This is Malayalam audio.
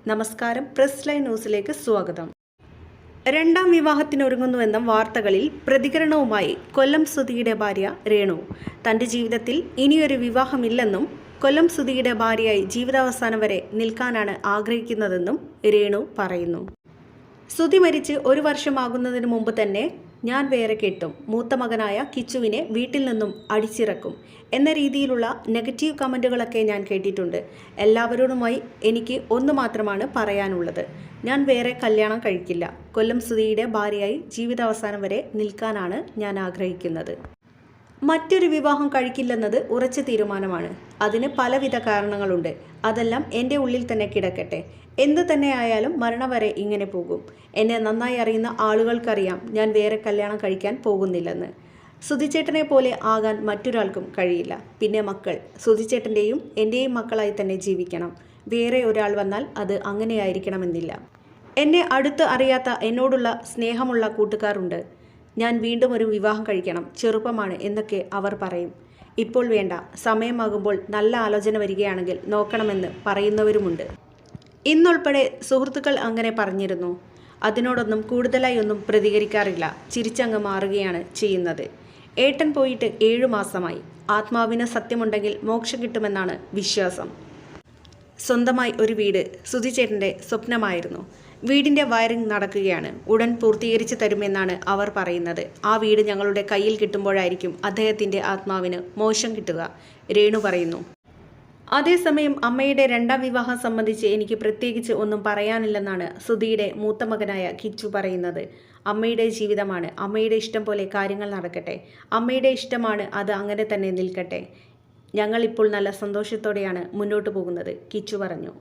നമസ്കാരം. പ്രസ് ലൈൻ ന്യൂസിലേക്ക് സ്വാഗതം. രണ്ടാം വിവാഹത്തിനൊരുങ്ങുന്നുവെന്ന വാർത്തകളിൽ പ്രതികരണവുമായി കൊല്ലം സുധിയുടെ ഭാര്യ രേണു. തൻ്റെ ജീവിതത്തിൽ ഇനിയൊരു വിവാഹമില്ലെന്നും കൊല്ലം സുധിയുടെ ഭാര്യയായി ജീവിതാവസാനം വരെ നിൽക്കാനാണ് ആഗ്രഹിക്കുന്നതെന്നും രേണു പറയുന്നു. സുധി മരിച്ച് 1 വർഷമാകുന്നതിന് മുമ്പ് തന്നെ ഞാൻ വേറെ കെട്ടും, മൂത്ത മകനായ കിച്ചുവിനെ വീട്ടിൽ നിന്നും അടിച്ചിറക്കും എന്ന രീതിയിലുള്ള നെഗറ്റീവ് കമൻറ്റുകളൊക്കെ ഞാൻ കേട്ടിട്ടുണ്ട്. എല്ലാവരോടുമായി എനിക്ക് ഒന്ന് മാത്രമാണ് പറയാനുള്ളത്. ഞാൻ വേറെ കല്യാണം കഴിക്കില്ല. കൊല്ലം സുധിയുടെ ഭാര്യയായി ജീവിതാവസാനം വരെ നിൽക്കാനാണ് ഞാൻ ആഗ്രഹിക്കുന്നത്. മറ്റൊരു വിവാഹം കഴിക്കില്ലെന്നത് ഉറച്ച തീരുമാനമാണ്. അതിന് പലവിധ കാരണങ്ങളുണ്ട്. അതെല്ലാം എൻ്റെ ഉള്ളിൽ തന്നെ കിടക്കട്ടെ. എന്തു തന്നെ ആയാലും മരണം വരെ ഇങ്ങനെ പോകും. എന്നെ നന്നായി അറിയുന്ന ആളുകൾക്കറിയാം ഞാൻ വേറെ കല്യാണം കഴിക്കാൻ പോകുന്നില്ലെന്ന്. സുധിച്ചേട്ടനെ പോലെ ആകാൻ മറ്റൊരാൾക്കും കഴിയില്ല. പിന്നെ മക്കൾ സുധിച്ചേട്ടൻ്റെയും എൻ്റെയും മക്കളായി തന്നെ ജീവിക്കണം. വേറെ ഒരാൾ വന്നാൽ അത് അങ്ങനെയായിരിക്കണമെന്നില്ല. എന്നെ അടുത്ത് അറിയാത്ത എന്നോടുള്ള സ്നേഹമുള്ള കൂട്ടുകാരുണ്ട്. ഞാൻ വീണ്ടും ഒരു വിവാഹം കഴിക്കണം, ചെറുപ്പമാണ് എന്നൊക്കെ അവർ പറയും. ഇപ്പോൾ വേണ്ട, സമയമാകുമ്പോൾ നല്ല ആലോചന വരികയാണെങ്കിൽ നോക്കണമെന്ന് പറയുന്നവരുമുണ്ട്. ഇന്നുൾപ്പെടെ സുഹൃത്തുക്കൾ അങ്ങനെ പറഞ്ഞിരുന്നു. അതിനോടൊന്നും കൂടുതലായി ഒന്നും പ്രതികരിക്കാറില്ല. ചിരിച്ചങ്ങ് മാറുകയാണ് ചെയ്യുന്നത്. ഏട്ടൻ പോയിട്ട് 7 മാസമായി. ആത്മാവിന് സത്യമുണ്ടെങ്കിൽ മോക്ഷം കിട്ടുമെന്നാണ് വിശ്വാസം. സ്വന്തമായി ഒരു വീട് സുധിച്ചേട്ടൻ്റെ സ്വപ്നമായിരുന്നു. വീടിൻ്റെ വയറിംഗ് നടക്കുകയാണ്. ഉടൻ പൂർത്തീകരിച്ച് തരുമെന്നാണ് അവർ പറയുന്നത്. ആ വീട് ഞങ്ങളുടെ കയ്യിൽ കിട്ടുമ്പോഴായിരിക്കും അദ്ദേഹത്തിൻ്റെ ആത്മാവിന് മോക്ഷം കിട്ടുക, രേണു പറയുന്നു. അതേസമയം അമ്മയുടെ രണ്ടാം വിവാഹം സംബന്ധിച്ച് എനിക്ക് പ്രത്യേകിച്ച് ഒന്നും പറയാനില്ലെന്നാണ് സുധിയുടെ മൂത്ത മകനായ കിച്ചു പറയുന്നത്. അമ്മയുടെ ജീവിതമാണ്, അമ്മയുടെ ഇഷ്ടം പോലെ കാര്യങ്ങൾ നടക്കട്ടെ. അമ്മയുടെ ഇഷ്ടമാണ്, അത് അങ്ങനെ തന്നെ നിൽക്കട്ടെ. ഞങ്ങളിപ്പോൾ നല്ല സന്തോഷത്തോടെയാണ് മുന്നോട്ട് പോകുന്നത്, കിച്ചു പറഞ്ഞു.